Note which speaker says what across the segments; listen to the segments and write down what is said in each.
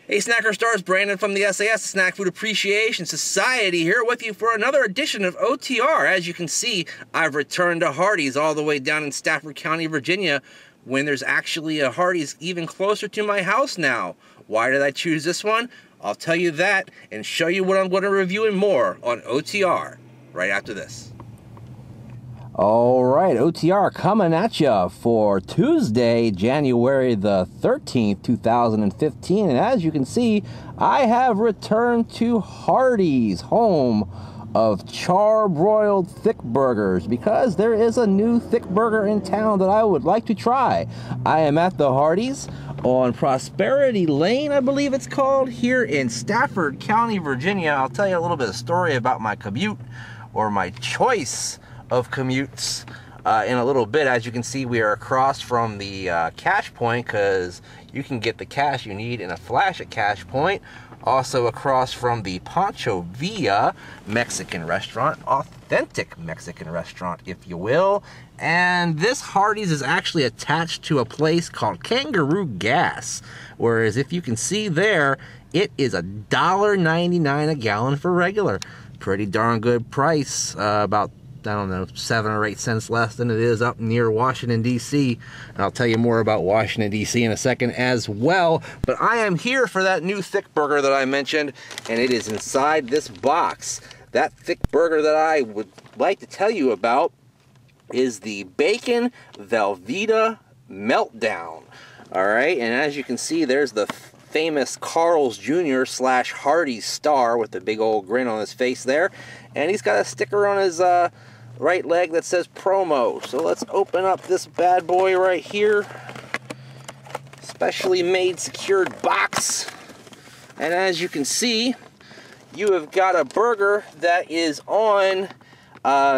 Speaker 1: Hey Snacker Stars, Brandon from the sAs, Snack Food Appreciation Society, here with you for another edition of OTR. As you can see, I've returned to Hardee's all the way down in Stafford County, Virginia, when there's actually a Hardee's even closer to my house now. Why did I choose this one? I'll tell you that and show you what I'm going to review and more on OTR right after this.
Speaker 2: All right, OTR coming at you for Tuesday, January the 13th, 2015. And as you can see, I have returned to Hardee's, home of charbroiled thick burgers, because there is a new thick burger in town that I would like to try. I am at the Hardee's on Prosperity Lane, I believe it's called, here in Stafford County, Virginia. I'll tell you a little bit of story about my commute, or my choice of commutes, in a little bit. As you can see, we are across from the cash point, because you can get the cash you need in a flash at cash point. Also across from the Pancho Villa Mexican restaurant, authentic Mexican restaurant, if you will. And this Hardee's is actually attached to a place called Kangaroo Gas, whereas if you can see there, it is $1.99 a gallon for regular. Pretty darn good price, about, I don't know, 7 or 8 cents less than it is up near Washington, D.C. And I'll tell you more about Washington, D.C. in a second as well. But I am here for that new thick burger that I mentioned, and it is inside this box. That thick burger that I would like to tell you about is the Bacon Velveeta Meltdown. All right, and as you can see, there's the famous Carl's Jr. / Hardee's star with the big old grin on his face there. And he's got a sticker on his right leg that says promo. So let's open up this bad boy right here. Specially made secured box. And as you can see, you have got a burger that is on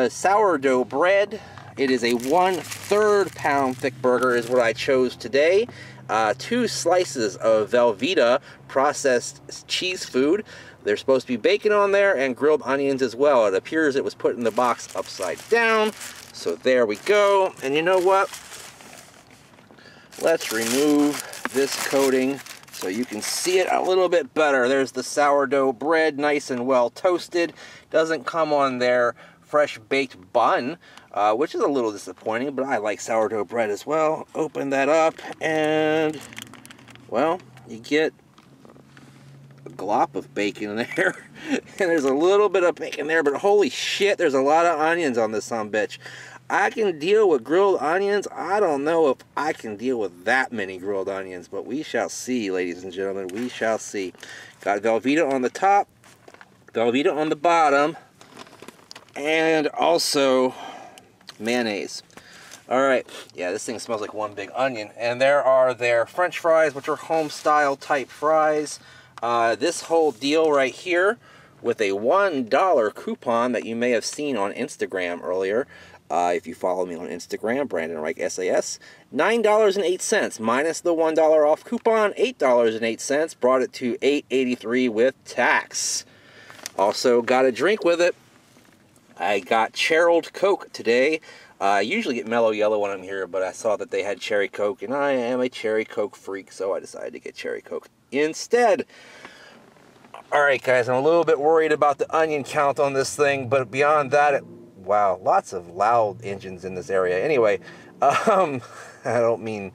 Speaker 2: sourdough bread. It is a 1/3 pound thick burger is what I chose today. 2 slices of Velveeta processed cheese food. There's supposed to be bacon on there and grilled onions as well. It appears it was put in the box upside down. So there we go. And you know what? Let's remove this coating so you can see it a little bit better. There's the sourdough bread, nice and well toasted. Doesn't come on their fresh baked bun, which is a little disappointing, but I like sourdough bread as well. Open that up and, well, you get a glop of bacon in there. And there's a little bit of bacon there, but holy shit, there's a lot of onions on this sumbitch. I can deal with grilled onions. I don't know if I can deal with that many grilled onions, but we shall see, ladies and gentlemen. We shall see. Got Velveeta on the top, Velveeta on the bottom, and also mayonnaise. Alright, yeah, this thing smells like one big onion. And there are their French fries, which are home-style type fries. This whole deal right here with a $1 coupon that you may have seen on Instagram earlier. If you follow me on Instagram, Brandon Reich SAS, $9.08 minus the $1 off coupon, $8.08, brought it to $8.83 with tax. Also got a drink with it. I got Cheryled Coke today. I usually get Mellow Yellow when I'm here, but I saw that they had Cherry Coke, and I am a Cherry Coke freak, so I decided to get Cherry Coke instead. Alright guys, I'm a little bit worried about the onion count on this thing, but beyond that, wow, lots of loud engines in this area. Anyway, I don't mean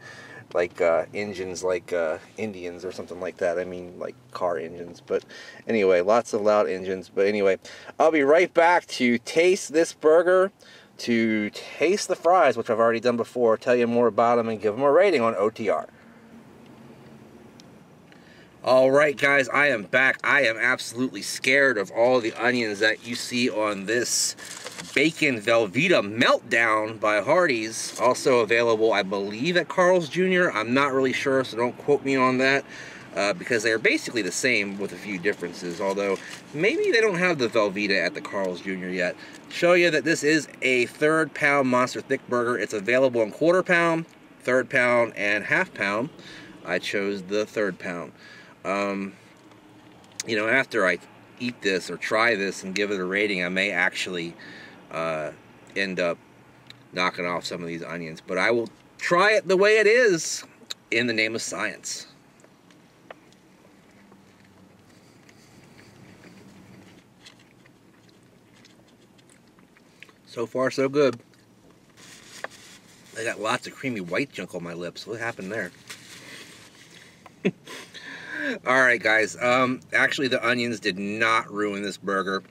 Speaker 2: like engines like Indians or something like that. I mean like car engines. But anyway, lots of loud engines. But anyway, I'll be right back to taste this burger, to taste the fries, which I've already done before, tell you more about them, and give them a rating on OTR. Alright guys, I am back. I am absolutely scared of all the onions that you see on this Bacon Velveeta Meltdown by Hardee's. Also available, I believe, at Carl's Jr. I'm not really sure, so don't quote me on that, because they're basically the same with a few differences, although maybe they don't have the Velveeta at the Carl's Jr. yet. Show you that this is a 1/3 pound monster thick burger. It's available in 1/4 pound, 1/3 pound, and 1/2 pound. I chose the 1/3 pound. You know, after I eat this or try this and give it a rating, I may actually end up knocking off some of these onions, but I will try it the way it is in the name of science.
Speaker 1: So far, so good. I got lots of creamy white junk on my lips. What happened there? Alright, guys. Actually, the onions did not ruin this burger.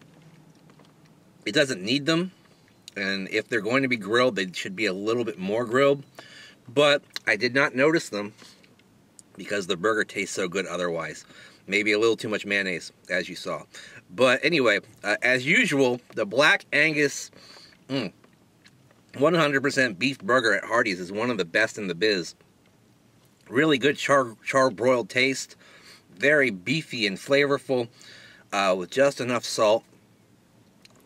Speaker 1: It doesn't need them. And if they're going to be grilled, they should be a little bit more grilled. But I did not notice them because the burger tastes so good otherwise. Maybe a little too much mayonnaise, as you saw. But anyway, as usual, the Black Angus 100% beef burger at Hardee's is one of the best in the biz. Really good char-broiled taste. Very beefy and flavorful with just enough salt.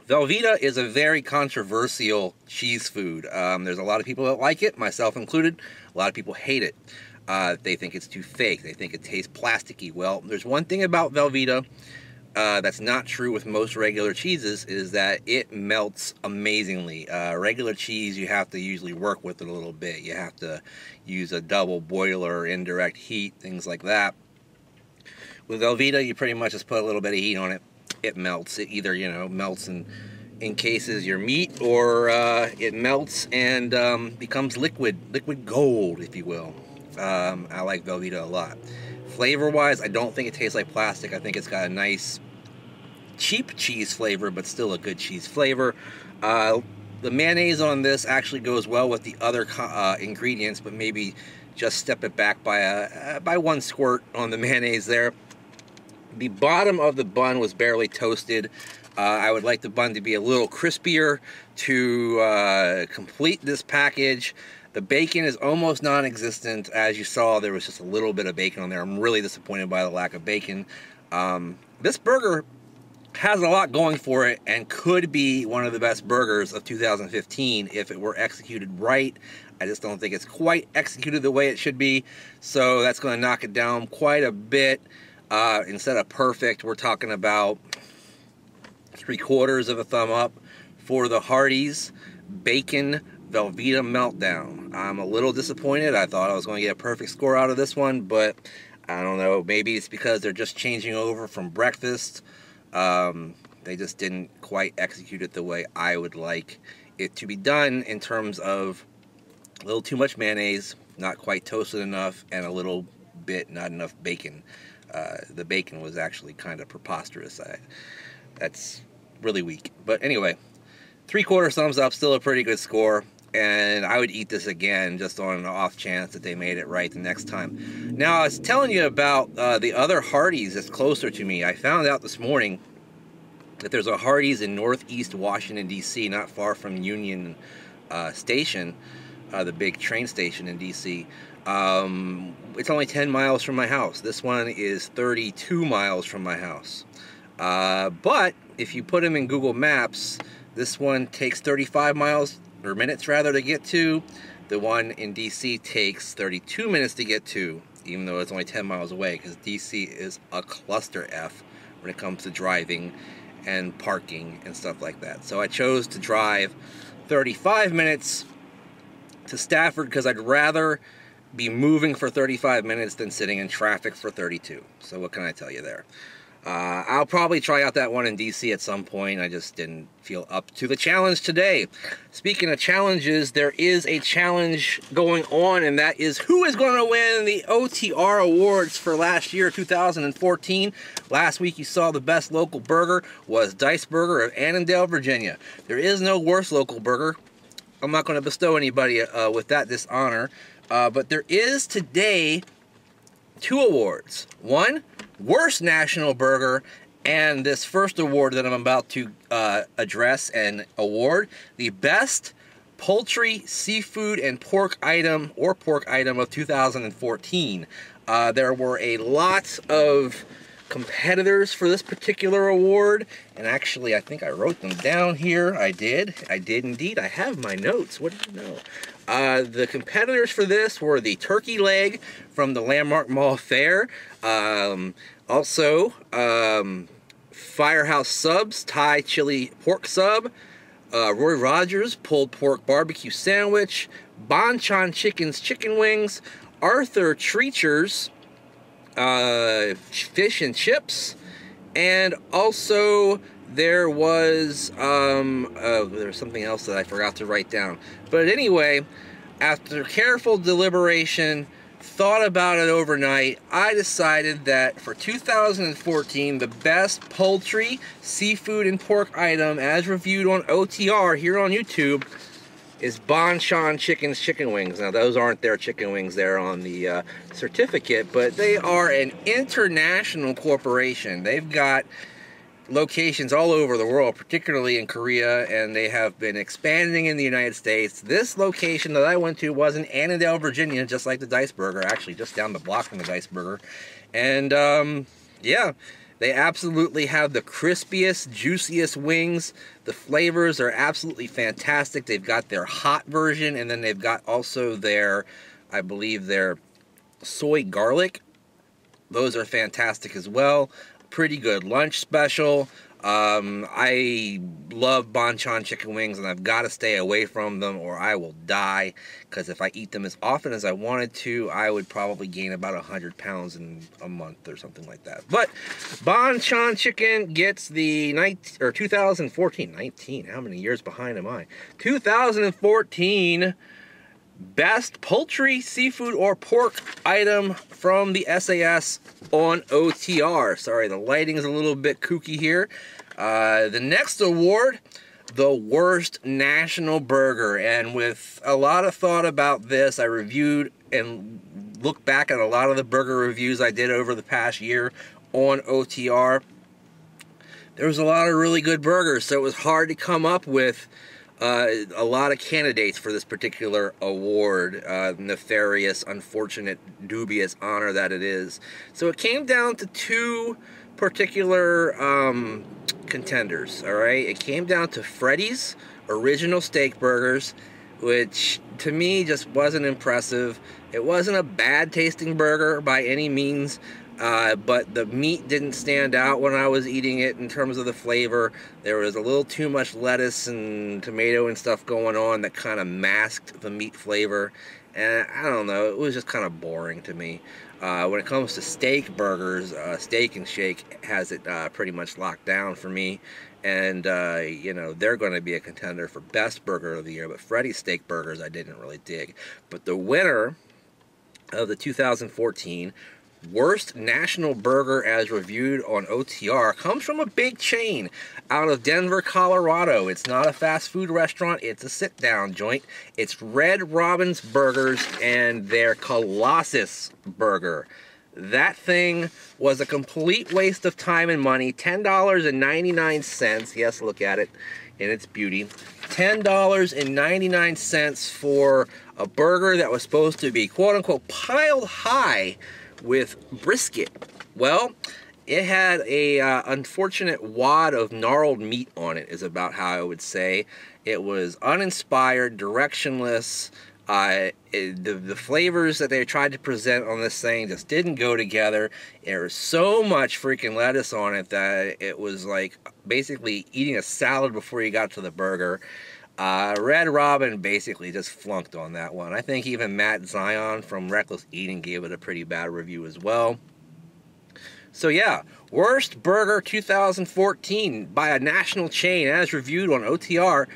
Speaker 1: Velveeta is a very controversial cheese food. There's a lot of people that like it, myself included. A lot of people hate it. They think it's too fake. They think it tastes plasticky. Well, there's one thing about Velveeta that's not true with most regular cheeses, is that it melts amazingly. Regular cheese, you have to usually work with it a little bit. You have to use a double boiler, indirect heat, things like that. With Velveeta, you pretty much just put a little bit of heat on it. It melts. It either, melts and encases your meat, or it melts and becomes liquid gold, if you will. I like Velveeta a lot. Flavor-wise, I don't think it tastes like plastic. I think it's got a nice, cheap cheese flavor, but still a good cheese flavor. The mayonnaise on this actually goes well with the other ingredients, but maybe just step it back by one squirt on the mayonnaise there. The bottom of the bun was barely toasted. I would like the bun to be a little crispier to complete this package. The bacon is almost non-existent. As you saw, there was just a little bit of bacon on there. I'm really disappointed by the lack of bacon. This burger has a lot going for it and could be one of the best burgers of 2015 if it were executed right. I just don't think it's quite executed the way it should be, so that's going to knock it down quite a bit. Instead of perfect, we're talking about 3/4 of a thumb up for the Hardee's Bacon Velveeta Meltdown. I'm a little disappointed. I thought I was going to get a perfect score out of this one, but I don't know. Maybe it's because they're just changing over from breakfast. They just didn't quite execute it the way I would like it to be done, in terms of a little too much mayonnaise, not quite toasted enough, and a little bit not enough bacon. The bacon was actually kind of preposterous. That's really weak. But anyway, 3/4 thumbs up, still a pretty good score. And I would eat this again, just on an off chance that they made it right the next time. Now, I was telling you about the other Hardee's that's closer to me. I found out this morning that there's a Hardee's in Northeast Washington, D.C., not far from Union Station, the big train station in D.C. It's only 10 miles from my house. This one is 32 miles from my house. But if you put them in Google Maps, this one takes 35 miles, or minutes rather, to get to. The one in DC takes 32 minutes to get to, even though it's only 10 miles away, because DC is a cluster F when it comes to driving and parking and stuff like that. So I chose to drive 35 minutes to Stafford because I'd rather be moving for 35 minutes than sitting in traffic for 32. So what can I tell you there? I'll probably try out that one in DC at some point. I just didn't feel up to the challenge today. Speaking of challenges, there is a challenge going on, and that is who is going to win the OTR awards for last year, 2014. Last week you saw the best local burger was Dice Burger of Annandale, Virginia. There is no worse local burger. I'm not going to bestow anybody with that dishonor. But there is today 2 awards. One, worst national burger, and this first award that I'm about to address and award, the best poultry, seafood, and pork item of 2014. There were a lot of competitors for this particular award, and actually I think I wrote them down here. I did indeed. I have my notes. What did you know? The competitors for this were the turkey leg from the Landmark Mall Fair, also Firehouse Subs Thai Chili Pork Sub, Roy Rogers Pulled Pork Barbecue Sandwich, Bonchon Chicken's Chicken Wings, Arthur Treacher's Fish and Chips, and also there was something else that I forgot to write down. But anyway, after careful deliberation, thought about it overnight, I decided that for 2014, the best poultry, seafood, and pork item as reviewed on OTR here on YouTube is Bonchon Chicken's chicken wings. Now, those aren't their chicken wings there on the certificate, but they are an international corporation. They've got locations all over the world, particularly in Korea, and they have been expanding in the United States. This location that I went to was in Annandale, Virginia, just like the Dice Burger, actually just down the block from the Dice Burger. And yeah, they absolutely have the crispiest, juiciest wings. The flavors are absolutely fantastic. They've got their hot version, and then they've got also their, I believe, their soy garlic. Those are fantastic as well. Pretty good lunch special. I love Bonchon chicken wings, and I've got to stay away from them or I will die, because if I eat them as often as I wanted to, I would probably gain about 100 pounds in a month or something like that. But Bonchon chicken gets the 2014, how many years behind am I? 2014 Best Poultry, Seafood, or Pork Item from the sAs on OTR. Sorry, the lighting is a little bit kooky here. The next award, the Worst National Burger. And with a lot of thought about this, I reviewed and looked back at a lot of the burger reviews I did over the past year on OTR. There was a lot of really good burgers, so it was hard to come up with a lot of candidates for this particular award, nefarious, unfortunate, dubious honor that it is. So it came down to two particular contenders, all right? It came down to Freddy's Original Steak Burgers, which to me just wasn't impressive. It wasn't a bad tasting burger by any means, but the meat didn't stand out when I was eating it in terms of the flavor. There was a little too much lettuce and tomato and stuff going on that kind of masked the meat flavor. And I don't know, it was just kind of boring to me. When it comes to steak burgers, Steak and Shake has it pretty much locked down for me. And, you know, they're going to be a contender for Best Burger of the Year. But Freddy's Steak Burgers I didn't really dig. But the winner of the 2014 Worst National Burger as reviewed on OTR comes from a big chain out of Denver, Colorado. It's not a fast food restaurant, it's a sit-down joint. It's Red Robin's Burgers and their Colossus Burger. That thing was a complete waste of time and money. $10.99. Yes, look at it in its beauty. $10.99 for a burger that was supposed to be quote-unquote piled high with brisket. Well, it had a unfortunate wad of gnarled meat on it, is about how I would say. It was uninspired, directionless. The flavors that they tried to present on this thing just didn't go together. There was so much freaking lettuce on it that it was like basically eating a salad before you got to the burger. Red Robin basically just flunked on that one. I think even Matt Zion from Reckless Eating gave it a pretty bad review as well. So yeah, Worst Burger 2014 by a national chain as reviewed on OTR,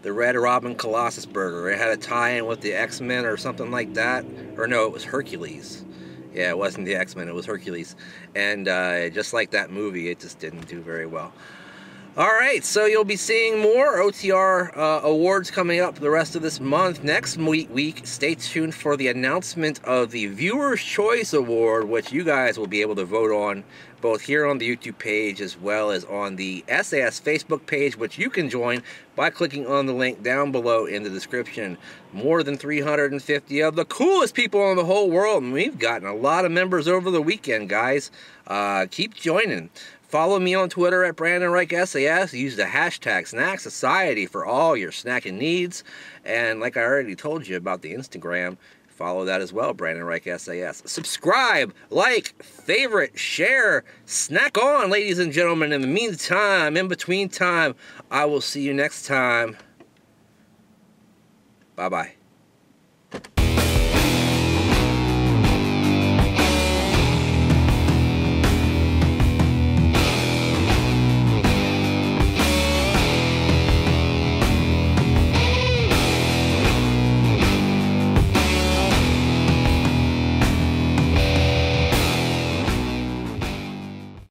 Speaker 1: the Red Robin Colossus Burger. It had a tie-in with the X-Men or something like that. Or no, it was Hercules. Yeah, it wasn't the X-Men, it was Hercules. And just like that movie, it just didn't do very well. Alright, so you'll be seeing more OTR awards coming up the rest of this month. Next week, stay tuned for the announcement of the Viewer's Choice Award, which you guys will be able to vote on both here on the YouTube page as well as on the sAs Facebook page, which you can join by clicking on the link down below in the description. More than 350 of the coolest people in the whole world, and we've gotten a lot of members over the weekend, guys. Keep joining. Follow me on Twitter at Brandon Reich SAS. Use the hashtag Snack Society for all your snacking needs. And like I already told you about the Instagram, follow that as well, Brandon Reich SAS. Subscribe, like, favorite, share, snack on, ladies and gentlemen. In the meantime, in between time, I will see you next time. Bye-bye.